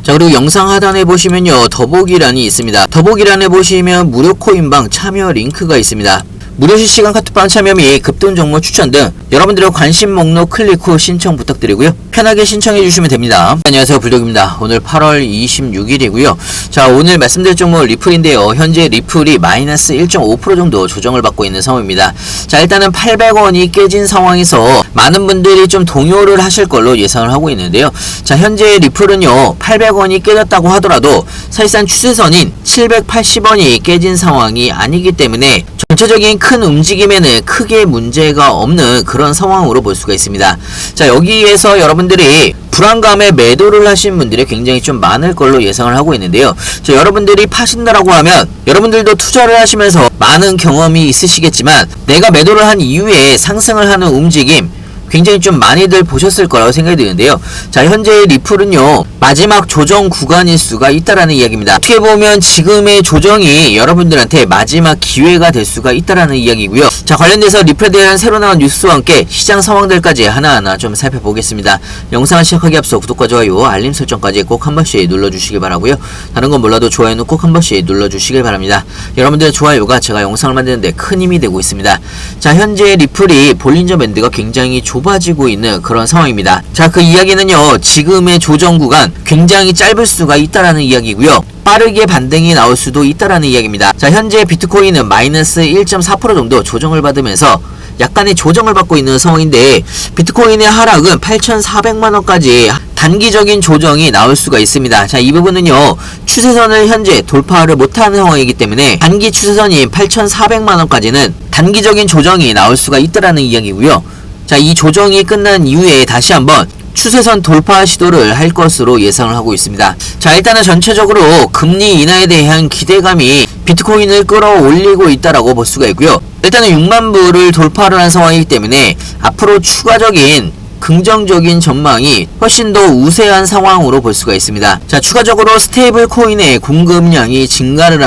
자, 그리고 영상 하단에 보시면요, 더보기란이 있습니다. 더보기란에 보시면 무료 코인방 참여 링크가 있습니다. 무료 실시간 카톡방 참여 및 급등 종목 추천 등 여러분들의 관심 목록 클릭 후 신청 부탁드리고요. 편하게 신청해 주시면 됩니다. 안녕하세요, 불독입니다. 오늘 8월 26일이고요. 자, 오늘 말씀드릴 종목 리플인데요. 현재 리플이 마이너스 1.5% 정도 조정을 받고 있는 상황입니다. 자, 일단은 800원이 깨진 상황에서 많은 분들이 좀 동요를 하실 걸로 예상을 하고 있는데요. 자, 현재 리플은요, 800원이 깨졌다고 하더라도 사실상 추세선인 780원이 깨진 상황이 아니기 때문에 전체적인 큰 움직임에는 크게 문제가 없는 그런 상황으로 볼 수가 있습니다. 자, 여기에서 여러분들이 불안감에 매도를 하신 분들이 굉장히 좀 많을 걸로 예상을 하고 있는데요. 자, 여러분들이 파신다라고 하면 여러분들도 투자를 하시면서 많은 경험이 있으시겠지만 내가 매도를 한 이후에 상승을 하는 움직임 굉장히 좀 많이들 보셨을 거라고 생각이 드는데요. 자, 현재 리플은요, 마지막 조정 구간일 수가 있다라는 이야기입니다. 어떻게 보면 지금의 조정이 여러분들한테 마지막 기회가 될 수가 있다라는 이야기고요. 자, 관련돼서 리플에 대한 새로 나온 뉴스와 함께 시장 상황들까지 하나하나 좀 살펴보겠습니다. 영상을 시작하기 앞서 구독과 좋아요, 알림 설정까지 꼭 한 번씩 눌러주시길 바라고요. 다른 건 몰라도 좋아요는 꼭 한 번씩 눌러주시길 바랍니다. 여러분들의 좋아요가 제가 영상을 만드는데 큰 힘이 되고 있습니다. 자, 현재 리플이 볼린저 밴드가 굉장히 좁아지고 있는 그런 상황입니다. 자, 그 이야기는요, 지금의 조정 구간 굉장히 짧을 수가 있다라는 이야기고요. 빠르게 반등이 나올 수도 있다라는 이야기입니다. 자, 현재 비트코인은 마이너스 1.4% 정도 조정을 받으면서 약간의 조정을 받고 있는 상황인데 비트코인의 하락은 8,400만원까지 단기적인 조정이 나올 수가 있습니다. 자, 이 부분은요, 추세선을 현재 돌파를 못하는 상황이기 때문에 단기 추세선인 8,400만원까지는 단기적인 조정이 나올 수가 있다라는 이야기고요. 자, 이 조정이 끝난 이후에 다시 한번 추세선 돌파 시도를 할 것으로 예상을 하고 있습니다. 자, 일단은 전체적으로 금리 인하에 대한 기대감이 비트코인을 끌어올리고 있다라고 볼 수가 있고요. 일단은 6만 불을 돌파를 한 상황이기 때문에 앞으로 추가적인 긍정적인 전망이 훨씬 더 우세한 상황으로 볼 수가 있습니다. 자, 추가적으로 스테이블 코인의 공급량이 증가를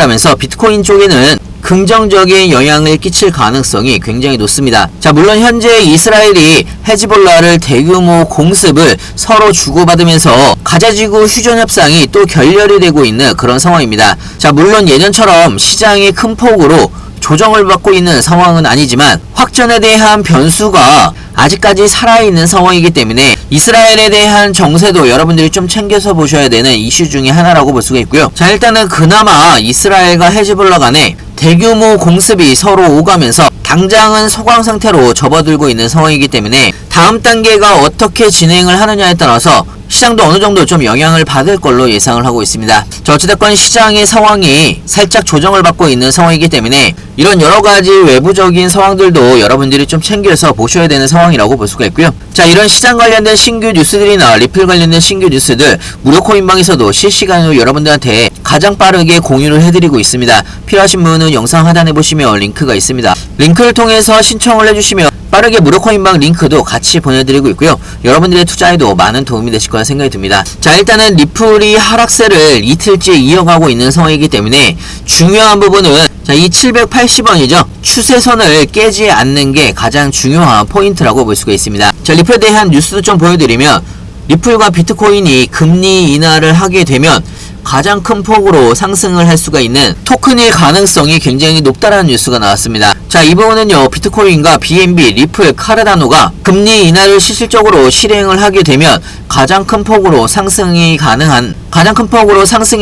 하면서 비트코인 쪽에는 긍정적인 영향을 끼칠 가능성이 굉장히 높습니다. 자, 물론 현재 이스라엘이 헤즈볼라를 대규모 공습을 서로 주고받으면서 가자지구 휴전 협상이 또 결렬이 되고 있는 그런 상황입니다. 자, 물론 예전처럼 시장의 큰 폭으로 조정을 받고 있는 상황은 아니지만 확전에 대한 변수가 아직까지 살아있는 상황이기 때문에 이스라엘에 대한 정세도 여러분들이 좀 챙겨서 보셔야 되는 이슈 중에 하나라고 볼 수가 있고요. 자, 일단은 그나마 이스라엘과 헤즈볼라 간에 대규모 공습이 서로 오가면서 당장은 소강 상태로 접어들고 있는 상황이기 때문에 다음 단계가 어떻게 진행을 하느냐에 따라서 시장도 어느 정도 좀 영향을 받을 걸로 예상을 하고 있습니다. 자, 어찌됐건 시장의 상황이 살짝 조정을 받고 있는 상황이기 때문에 이런 여러가지 외부적인 상황들도 여러분들이 좀 챙겨서 보셔야 되는 상황이라고 볼 수가 있고요. 자, 이런 시장 관련된 신규 뉴스들이나 리플 관련된 신규 뉴스들 무료 코인방에서도 실시간으로 여러분들한테 가장 빠르게 공유를 해드리고 있습니다. 필요하신 분은 영상 하단에 보시면 링크가 있습니다. 링크를 통해서 신청을 해주시면 빠르게 무료 코인방 링크도 같이 보내드리고 있고요. 여러분들의 투자에도 많은 도움이 되실 거라 생각이 듭니다. 자, 일단은 리플이 하락세를 이틀째 이어가고 있는 상황이기 때문에 중요한 부분은 자, 이 780원이죠. 추세선을 깨지 않는 게 가장 중요한 포인트라고 볼 수가 있습니다. 자, 리플에 대한 뉴스도 좀 보여드리면 리플과 비트코인이 금리 인하를 하게 되면 가장 큰 폭으로 상승을 할 수가 있는 토큰의 가능성이 굉장히 높다라는 뉴스가 나왔습니다. 자, 이 부분은요, 비트코인과 BNB, 리플, 카르다노가 금리 인하를 실질적으로 실행을 하게 되면 가장 큰 폭으로 상승에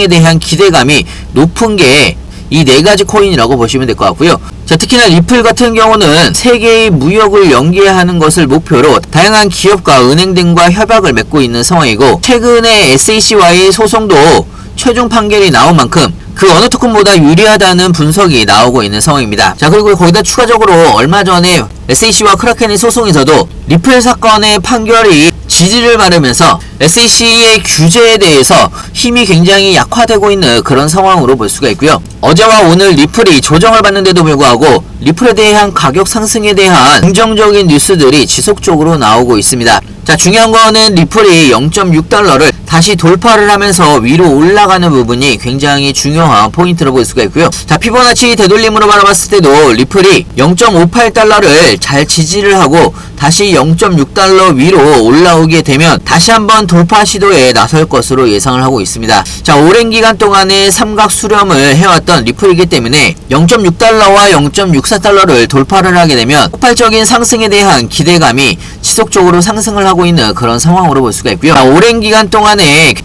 대한 기대감이 높은 게 이 네 가지 코인이라고 보시면 될 것 같고요. 자, 특히나 리플 같은 경우는 세계의 무역을 연계하는 것을 목표로 다양한 기업과 은행 등과 협약을 맺고 있는 상황이고, 최근에 SEC와의 소송도 최종 판결이 나온 만큼 그 어느 토큰보다 유리하다는 분석이 나오고 있는 상황입니다. 자, 그리고 거기다 추가적으로 얼마 전에 SEC와 크라켄의 소송에서도 리플 사건의 판결이 지지를 받으면서 SEC의 규제에 대해서 힘이 굉장히 약화되고 있는 그런 상황으로 볼 수가 있고요. 어제와 오늘 리플이 조정을 받는데도 불구하고 리플에 대한 가격 상승에 대한 긍정적인 뉴스들이 지속적으로 나오고 있습니다. 자, 중요한 거는 리플이 0.6달러를 다시 돌파를 하면서 위로 올라가는 부분이 굉장히 중요한 포인트로 볼 수가 있고요. 자, 피보나치 되돌림으로 바라봤을 때도 리플이 0.58달러를 잘 지지를 하고 다시 0.6달러 위로 올라오게 되면 다시 한번 돌파 시도에 나설 것으로 예상을 하고 있습니다. 자, 오랜 기간 동안에 삼각 수렴을 해왔던 리플이기 때문에 0.6달러와 0.64달러를 돌파를 하게 되면 폭발적인 상승에 대한 기대감이 지속적으로 상승을 하고 있는 그런 상황으로 볼 수가 있고요. 자, 오랜 기간 동안에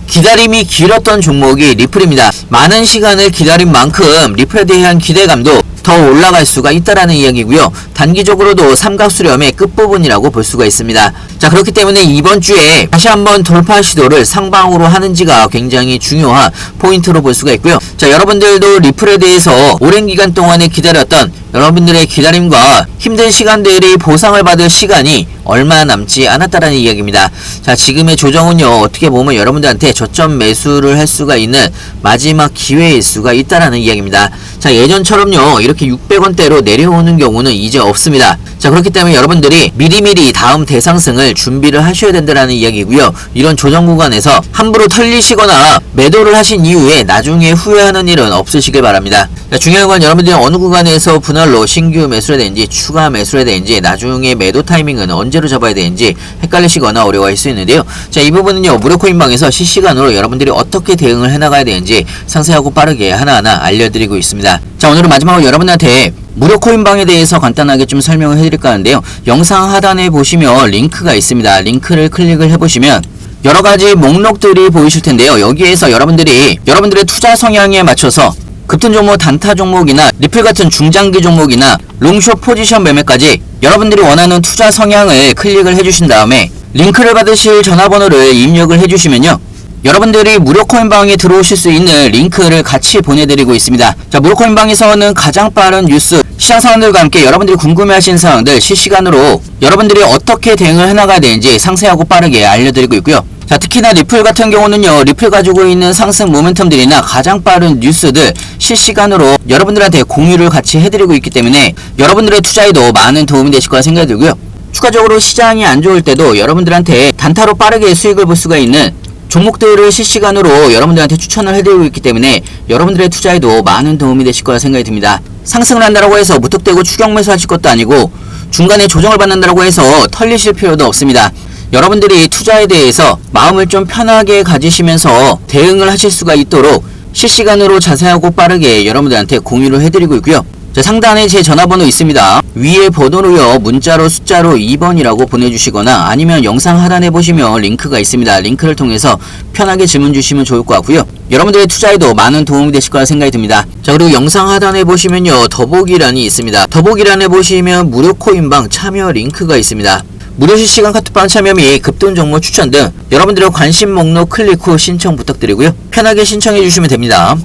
기다림이 길었던 종목이 리플입니다. 많은 시간을 기다린 만큼 리플에 대한 기대감도 더 올라갈 수가 있다라는 이야기고요. 단기적으로도 삼각 수렴의 끝부분이라고 볼 수가 있습니다. 자, 그렇기 때문에 이번 주에 다시 한번 돌파 시도를 상방으로 하는지가 굉장히 중요한 포인트로 볼 수가 있고요. 자, 여러분들도 리플에 대해서 오랜 기간 동안에 기다렸던 여러분들의 기다림과 힘든 시간들이 보상을 받을 시간이 얼마 남지 않았다라는 이야기입니다. 자, 지금의 조정은요, 어떻게 보면 여러분들한테 저점 매수를 할 수가 있는 마지막 기회일 수가 있다라는 이야기입니다. 자, 예전처럼요, 이렇게 600원대로 내려오는 경우는 이제 없습니다. 자, 그렇기 때문에 여러분들이 미리미리 다음 대상승을 준비를 하셔야 된다는 이야기고요. 이런 조정 구간에서 함부로 털리시거나 매도를 하신 이후에 나중에 후회하는 일은 없으시길 바랍니다. 자, 중요한 건 여러분들이 어느 구간에서 분할로 신규 매수를 되는지 추가 매수를 되는지 나중에 매도 타이밍은 언제로 잡아야 되는지 헷갈리시거나 어려워할 수 있는데요. 자, 이 부분은요, 무료코인방에서 실시간으로 여러분들이 어떻게 대응을 해나가야 되는지 상세하고 빠르게 하나하나 알려드리고 있습니다. 자, 오늘은 마지막으로 여러분한테 무료 코인방에 대해서 간단하게 좀 설명을 해드릴까 하는데요. 영상 하단에 보시면 링크가 있습니다. 링크를 클릭을 해보시면 여러가지 목록들이 보이실 텐데요. 여기에서 여러분들의 투자 성향에 맞춰서 급등 종목, 단타 종목이나 리플 같은 중장기 종목이나 롱숏 포지션 매매까지 여러분들이 원하는 투자 성향을 클릭을 해주신 다음에 링크를 받으실 전화번호를 입력을 해주시면요, 여러분들이 무료 코인방에 들어오실 수 있는 링크를 같이 보내드리고 있습니다. 자, 무료 코인방에서는 가장 빠른 뉴스, 시장 상황들과 함께 여러분들이 궁금해하신 사항들 실시간으로 여러분들이 어떻게 대응을 해나가야 되는지 상세하고 빠르게 알려드리고 있고요. 자, 특히나 리플 같은 경우는요, 리플 가지고 있는 상승 모멘텀들이나 가장 빠른 뉴스들 실시간으로 여러분들한테 공유를 같이 해드리고 있기 때문에 여러분들의 투자에도 많은 도움이 되실 거라 생각이 들고요. 추가적으로 시장이 안 좋을 때도 여러분들한테 단타로 빠르게 수익을 볼 수가 있는 종목들을 실시간으로 여러분들한테 추천을 해드리고 있기 때문에 여러분들의 투자에도 많은 도움이 되실 거라 생각이 듭니다. 상승을 한다고 해서 무턱대고 추격 매수하실 것도 아니고 중간에 조정을 받는다고 해서 털리실 필요도 없습니다. 여러분들이 투자에 대해서 마음을 좀 편하게 가지시면서 대응을 하실 수가 있도록 실시간으로 자세하고 빠르게 여러분들한테 공유를 해드리고 있고요. 자, 상단에 제 전화번호 있습니다. 위에 번호로요, 문자로 숫자로 2번이라고 보내주시거나 아니면 영상 하단에 보시면 링크가 있습니다. 링크를 통해서 편하게 질문 주시면 좋을 것 같고요. 여러분들의 투자에도 많은 도움이 되실 거라 생각이 듭니다. 자, 그리고 영상 하단에 보시면요, 더보기란이 있습니다. 더보기란에 보시면 무료 코인방 참여 링크가 있습니다. 무료 실시간 카톡방 참여 및 급등 종목 추천 등 여러분들의 관심 목록 클릭 후 신청 부탁드리고요. 편하게 신청해 주시면 됩니다.